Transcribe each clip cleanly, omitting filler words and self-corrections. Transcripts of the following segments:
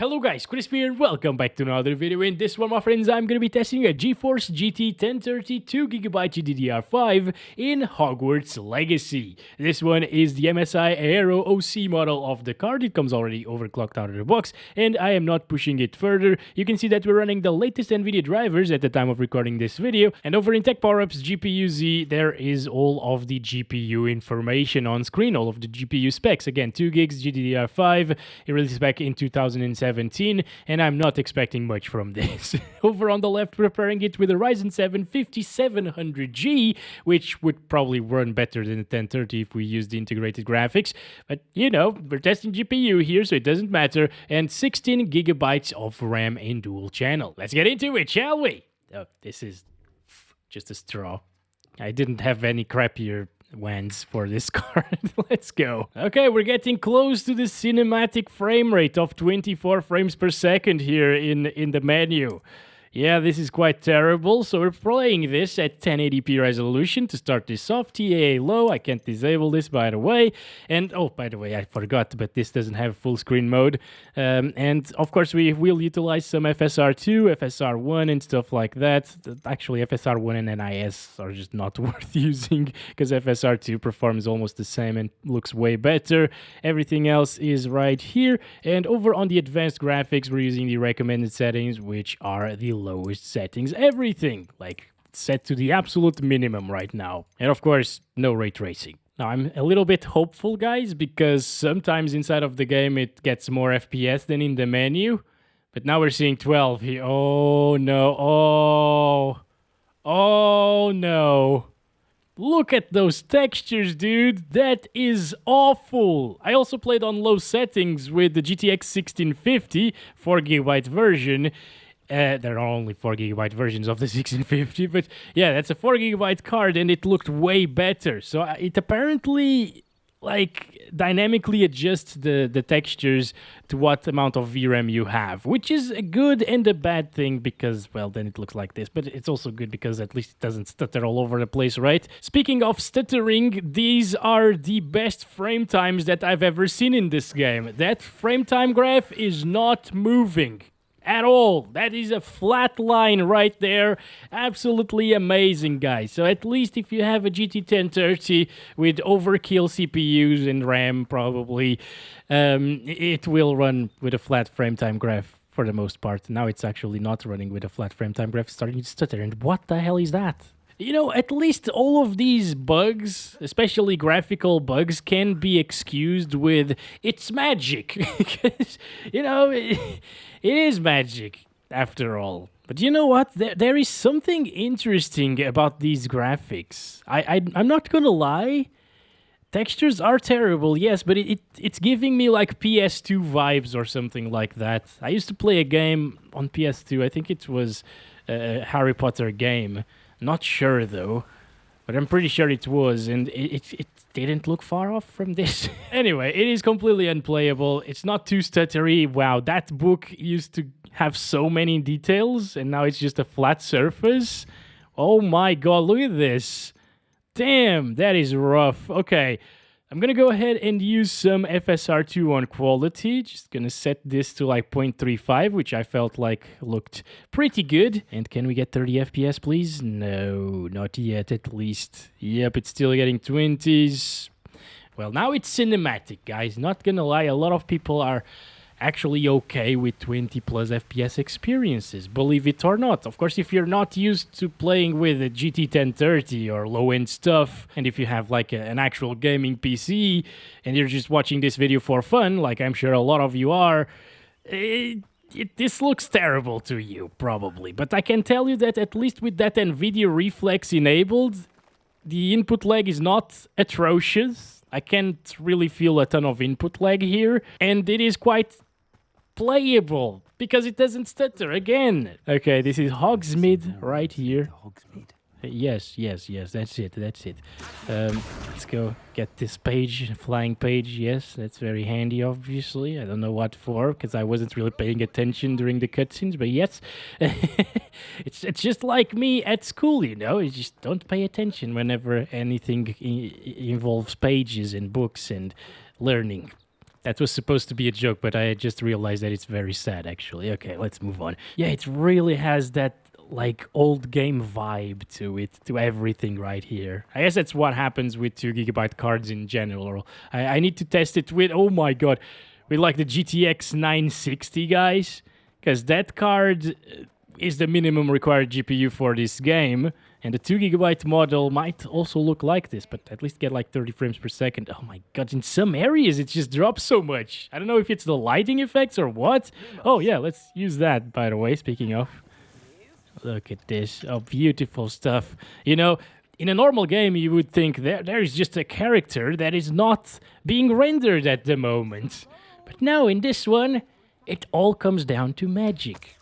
Hello guys, Crispy here and welcome back to another video. In this one, my friends, I'm going to be testing a GeForce GT 1030 2GB GDDR5 in Hogwarts Legacy. This one is the MSI Aero OC model of the card. It comes already overclocked out of the box, and I am not pushing it further. You can see that we're running the latest Nvidia drivers at the time of recording this video, and over in Tech Power-Ups GPU-Z, there is all of the GPU information on screen, all of the GPU specs. Again, 2 gigs GDDR5, it released back in 2007. And I'm not expecting much from this. Over on the left, we're pairing it with a Ryzen 7 5700G, which would probably run better than the 1030 if we use the integrated graphics. But, you know, we're testing GPU here, so it doesn't matter. And 16 gigabytes of RAM in dual channel. Let's get into it, shall we? Oh, this is just a straw. I didn't have any crappier wands for this card. Let's go. Okay, we're getting close to the cinematic frame rate of 24 frames per second here in the menu. Yeah, this is quite terrible. So we're playing this at 1080p resolution to start this off. TAA low. I can't disable this, by the way. And, oh, by the way, I forgot, but this doesn't have full screen mode. And, of course, we will utilize some FSR2, FSR1, and stuff like that. Actually, FSR1 and NIS are just not worth using because FSR2 performs almost the same and looks way better. Everything else is right here. And over on the advanced graphics, we're using the recommended settings, which are the lowest settings, everything like set to the absolute minimum right now. And of course, no ray tracing. Now, I'm a little bit hopeful, guys, because sometimes inside of the game it gets more FPS than in the menu. But now we're seeing 12 here. Oh no. Oh no. Look at those textures, dude. That is awful. I also played on low settings with the GTX 1650 4GB version. There are only 4GB versions of the 1650, but yeah, that's a 4GB card, and it looked way better. So it apparently, like, dynamically adjusts the textures to what amount of VRAM you have, which is a good and a bad thing because, well, then it looks like this. But it's also good because at least it doesn't stutter all over the place, right? Speaking of stuttering, these are the best frame times that I've ever seen in this game. That frame time graph is not moving at all. That is a flat line right there. Absolutely amazing, guys. So at least if you have a GT 1030 with overkill CPUs and RAM, probably, it will run with a flat frame time graph for the most part. Now it's actually not running with a flat frame time graph, starting to stutter. And what the hell is that? You know, at least all of these bugs, especially graphical bugs, can be excused with it's magic. Because, you know, it is magic after all. But you know what? There is something interesting about these graphics. I'm not gonna lie. Textures are terrible, yes, but it's giving me like PS2 vibes or something like that. I used to play a game on PS2. I think it was a Harry Potter game. Not sure though, but I'm pretty sure it was, and it didn't look far off from this. Anyway, it is completely unplayable. It's not too stuttery. Wow, that book used to have so many details, and now it's just a flat surface. Oh my god, look at this. Damn, that is rough. Okay, I'm gonna go ahead and use some FSR2 on quality. Just gonna set this to like 0.35, which I felt like looked pretty good. And can we get 30 FPS, please? No, not yet, at least. Yep, it's still getting 20s. Well, now it's cinematic, guys. Not gonna lie, a lot of people are actually okay with 20 plus FPS experiences, believe it or not. Of course, if you're not used to playing with a GT 1030 or low-end stuff, and if you have like an actual gaming PC and you're just watching this video for fun, like I'm sure a lot of you are, this looks terrible to you, probably. But I can tell you that at least with that Nvidia Reflex enabled, the input lag is not atrocious. I can't really feel a ton of input lag here, and it is quite playable because it doesn't stutter again. Okay, this is Hogsmeade right here. Yes, that's it. Let's go get this page, flying page. Yes, that's very handy, obviously. I don't know what for, because I wasn't really paying attention during the cutscenes, but yes. It's just like me at school, you know? You just don't pay attention whenever anything involves pages and books and learning. That was supposed to be a joke, but I just realized that it's very sad, actually. Okay, let's move on. Yeah, it really has that, like, old game vibe to it, to everything right here. I guess that's what happens with 2GB cards in general. I need to test it with, oh my god, with, like, the GTX 960, guys. Because that card is the minimum required GPU for this game. And the 2GB model might also look like this, but at least get like 30 frames per second. Oh my god, in some areas it just drops so much. I don't know if it's the lighting effects or what. Oh yeah, let's use that, by the way, speaking of. Look at this. Oh, beautiful stuff. You know, in a normal game you would think there is just a character that is not being rendered at the moment. But now in this one, it all comes down to magic.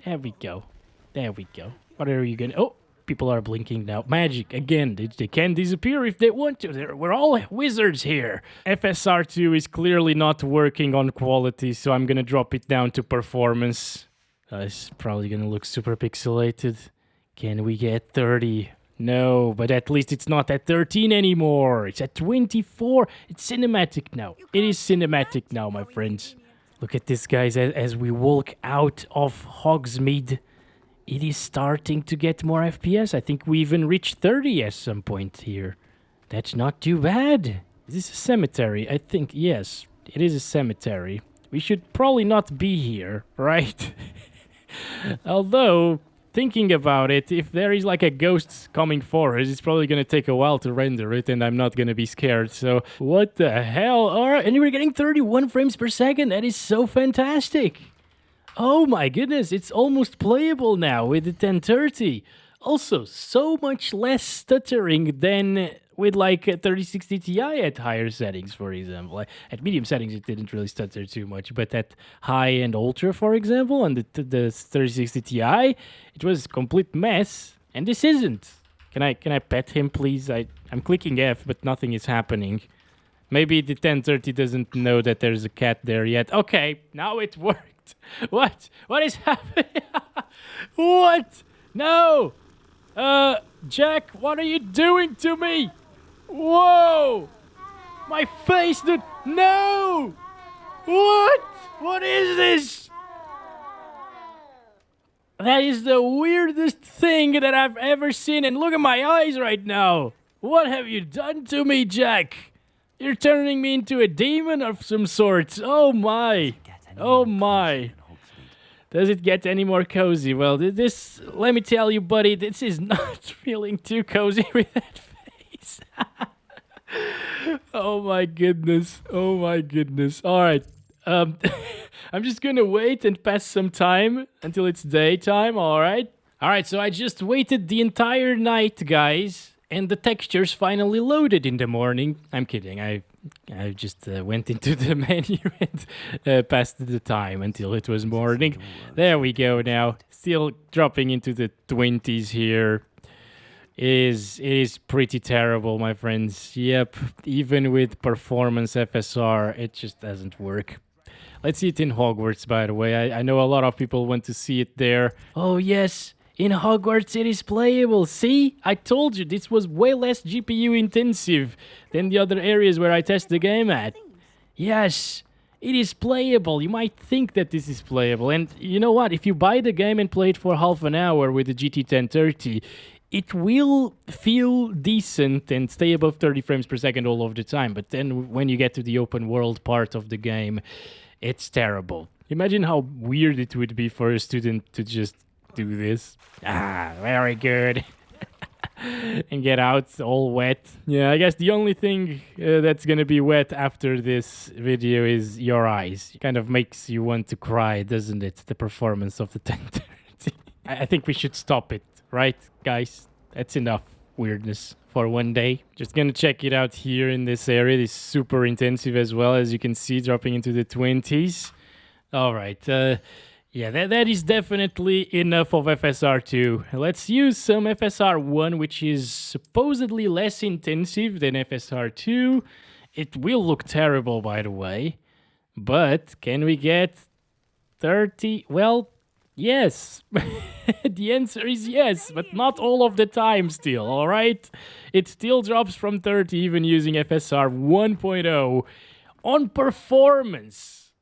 There we go. There we go. What are you gonna... Oh! People are blinking now. Magic, again, they can disappear if they want to. We're all wizards here. FSR2 is clearly not working on quality, so I'm gonna drop it down to performance. It's probably gonna look super pixelated. Can we get 30? No, but at least it's not at 13 anymore. It's at 24. It's cinematic now. It is cinematic now, my friends. Look at this, guys, as we walk out of Hogsmeade. It is starting to get more FPS. I think we even reached 30 at some point here. That's not too bad. Is this a cemetery? I think, yes, it is a cemetery. We should probably not be here, right? Although, thinking about it, if there is like a ghost coming for us, it's probably going to take a while to render it, and I'm not going to be scared. So, what the hell? All right, and we're getting 31 frames per second. That is so fantastic. Oh my goodness, it's almost playable now with the 1030. Also, so much less stuttering than with like a 3060 Ti at higher settings, for example. At medium settings, it didn't really stutter too much, but at high and ultra, for example, on the 3060 Ti, it was a complete mess, and this isn't. Can I pet him, please? I'm clicking F, but nothing is happening. Maybe the 1030 doesn't know that there's a cat there yet. Okay, now it worked. What? What is happening? What? No! Jack, what are you doing to me? Whoa! My face, dude! No! What? What is this? That is the weirdest thing that I've ever seen, and look at my eyes right now! What have you done to me, Jack? You're turning me into a demon of some sort. Oh my! Oh my. Does it get any more cozy? Well, this, let me tell you, buddy, this is not feeling too cozy with that face. Oh my goodness. Oh my goodness. All right. I'm just gonna wait and pass some time until it's daytime, all right? All right, so I just waited the entire night, guys, and the textures finally loaded in the morning. I'm kidding. I just went into the menu and passed the time until it was morning. There we go now. Still dropping into the 20s here. It is pretty terrible, my friends. Yep, even with performance FSR, it just doesn't work. Let's see it in Hogwarts, by the way. I know a lot of people want to see it there. Oh, yes. In Hogwarts, it is playable. See? I told you, this was way less GPU intensive than the other areas where I test the game at. Yes, it is playable. You might think that this is playable. And you know what? If you buy the game and play it for half an hour with the GT 1030, it will feel decent and stay above 30 frames per second all of the time. But then when you get to the open world part of the game, it's terrible. Imagine how weird it would be for a student to just do this. Ah, very good. And get out all wet. Yeah, I guess the only thing that's gonna be wet after this video is your eyes. It kind of makes you want to cry, doesn't it? The performance of the 1030. I think we should stop it, right, guys? That's enough weirdness for one day. Just gonna check it out here in this area. It's super intensive as well, as you can see, dropping into the 20s. All right. Yeah, that is definitely enough of FSR2. Let's use some FSR1, which is supposedly less intensive than FSR2. It will look terrible, by the way. But can we get 30? Well, yes. The answer is yes, but not all of the time still, alright? It still drops from 30 even using FSR 1.0. on performance.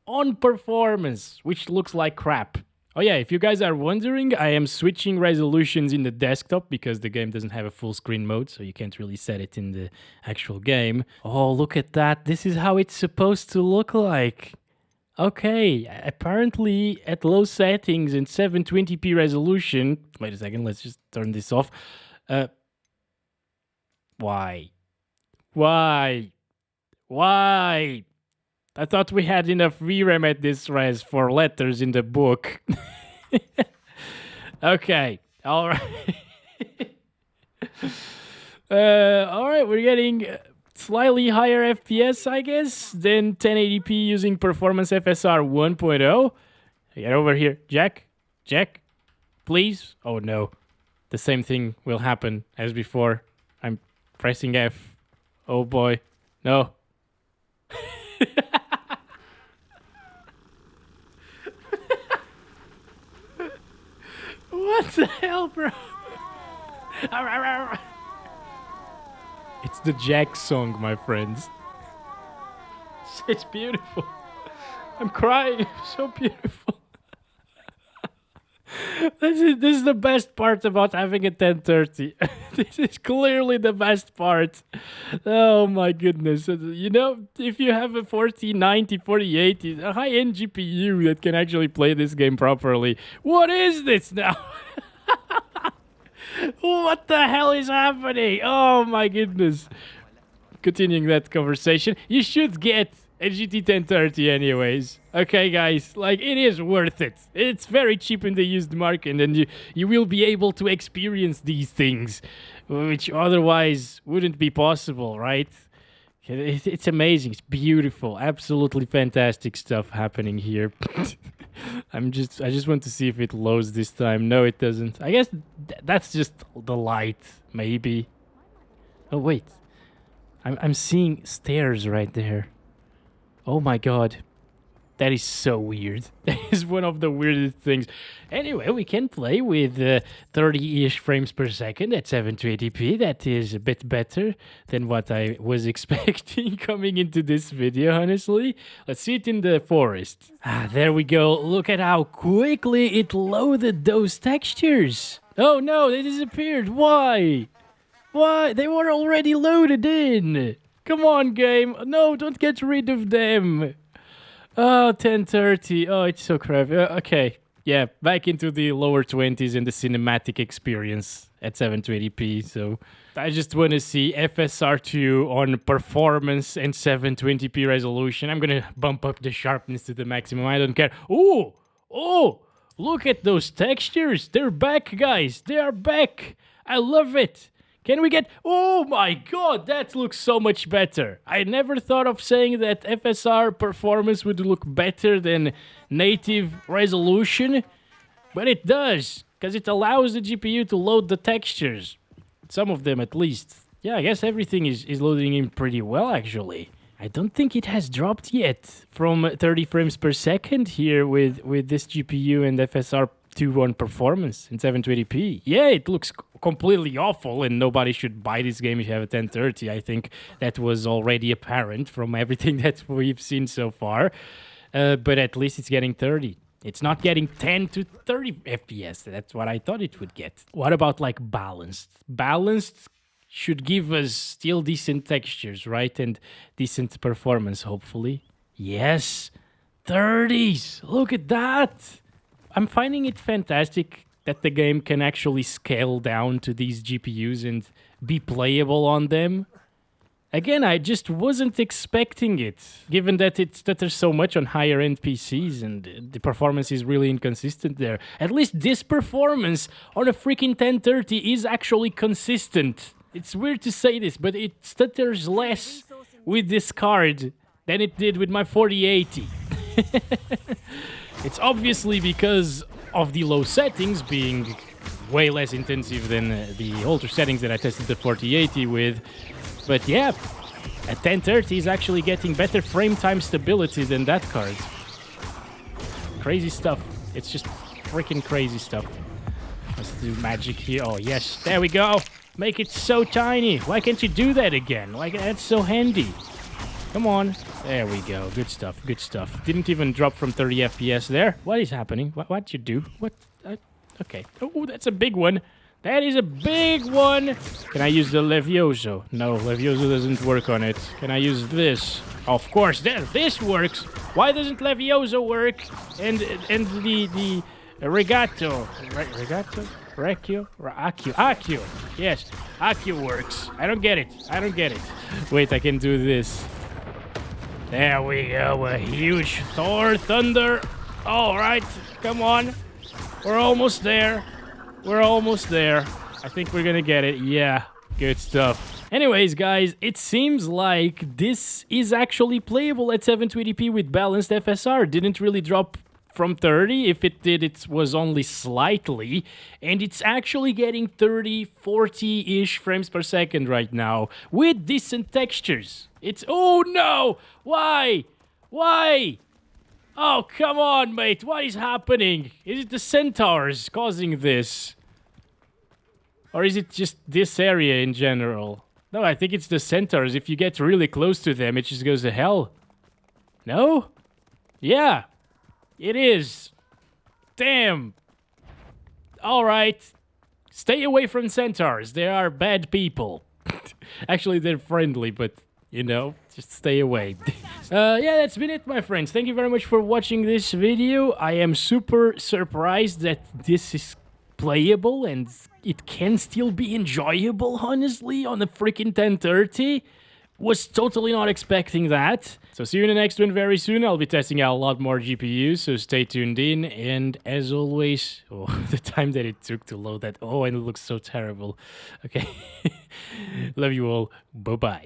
On performance, which looks like crap. Oh yeah, if you guys are wondering, I am switching resolutions in the desktop because the game doesn't have a full screen mode, so you can't really set it in the actual game. Oh, look at that. This is how it's supposed to look like. Okay, apparently at low settings and 720p resolution... Wait a second, let's just turn this off. Why? Why? Why? I thought we had enough VRAM at this res for letters in the book. Okay, all right. All right, we're getting slightly higher FPS, I guess, than 1080p using Performance FSR 1.0. Get over here, Jack. Jack, please. Oh no, the same thing will happen as before. I'm pressing F. Oh boy, no. What the hell, bro? It's the Jack song, my friends. It's beautiful. I'm crying. It's so beautiful. This is the best part about having a 1030. This is clearly the best part. Oh my goodness. You know, if you have a 4090, 4080, a high-end GPU that can actually play this game properly. What is this now? What the hell is happening? Oh my goodness. Continuing that conversation, you should get a GT 1030 anyways. Okay, guys, like, it is worth it. It's very cheap in the used market, and you will be able to experience these things, which otherwise wouldn't be possible, right? It's amazing. It's beautiful. Absolutely fantastic stuff happening here. I just want to see if it loads this time. No, it doesn't. I guess that's just the light, maybe. Oh, wait. I'm seeing stairs right there. Oh my god. That is so weird. That is one of the weirdest things. Anyway, we can play with 30-ish frames per second at 720p. That is a bit better than what I was expecting coming into this video, honestly. Let's see it in the forest. Ah, there we go. Look at how quickly it loaded those textures. Oh no, they disappeared. Why? Why? They were already loaded in. Come on, game. No, don't get rid of them. Oh, 1030. Oh, it's so crappy. Okay. Yeah, back into the lower 20s and the cinematic experience at 720p. So I just want to see FSR2 on performance and 720p resolution. I'm going to bump up the sharpness to the maximum. I don't care. Oh, look at those textures. They're back, guys. They are back. I love it. Can we get... Oh my god, that looks so much better. I never thought of saying that FSR performance would look better than native resolution, but it does, because it allows the GPU to load the textures. Some of them, at least. Yeah, I guess everything is loading in pretty well, actually. I don't think it has dropped yet from 30 frames per second here with this GPU and FSR 2 on performance in 720p. Yeah, it looks completely awful, and nobody should buy this game if you have a 1030. I think that was already apparent from everything that we've seen so far. But at least it's getting 30. It's not getting 10 to 30 FPS. That's what I thought it would get. What about, like, balanced? Balanced should give us still decent textures, right? And decent performance, hopefully. Yes! 30s! Look at that! I'm finding it fantastic that the game can actually scale down to these GPUs and be playable on them. Again, I just wasn't expecting it, given that it stutters so much on higher-end PCs and the performance is really inconsistent there. At least this performance on a freaking 1030 is actually consistent. It's weird to say this, but it stutters less with this card than it did with my 4080. It's obviously because of the low settings being way less intensive than the older settings that I tested the 4080 with. But yeah, a 1030 is actually getting better frame time stability than that card. Crazy stuff. It's just freaking crazy stuff. Let's do magic here. Oh yes, there we go. Make it so tiny. Why can't you do that again? Like, that's so handy. Come on. There we go. Good stuff. Good stuff. Didn't even drop from 30 FPS there. What is happening? What'd you do? What? Okay. Oh, that's a big one. That is a big one. Can I use the Levioso? No, Levioso doesn't work on it. Can I use this? Of course, this works. Why doesn't Levioso work? And the Regato. Regato? Recchio? Accio. Yes, Accio works. I don't get it. I don't get it. Wait, I can do this. There we go. A huge Thor Thunder. All right, come on. We're almost there. We're almost there. I think we're gonna get it. Yeah, good stuff. Anyways, guys, it seems like this is actually playable at 720p with balanced FSR. Didn't really drop from 30. If it did, it was only slightly. And it's actually getting 30, 40-ish frames per second right now with decent textures. It's... Oh, no! Why? Why? Oh, come on, mate. What is happening? Is it the centaurs causing this? Or is it just this area in general? No, I think it's the centaurs. If you get really close to them, it just goes to hell. No? Yeah. It is. Damn. Alright. Stay away from centaurs. They are bad people. Actually, they're friendly, but, you know, just stay away. Yeah, that's been it, my friends. Thank you very much for watching this video. I am super surprised that this is playable and it can still be enjoyable, honestly, on a freaking 1030. Was totally not expecting that. So see you in the next one very soon. I'll be testing out a lot more GPUs, so stay tuned in. And as always, oh, the time that it took to load that. Oh, and it looks so terrible. Okay. Love you all. Bye-bye.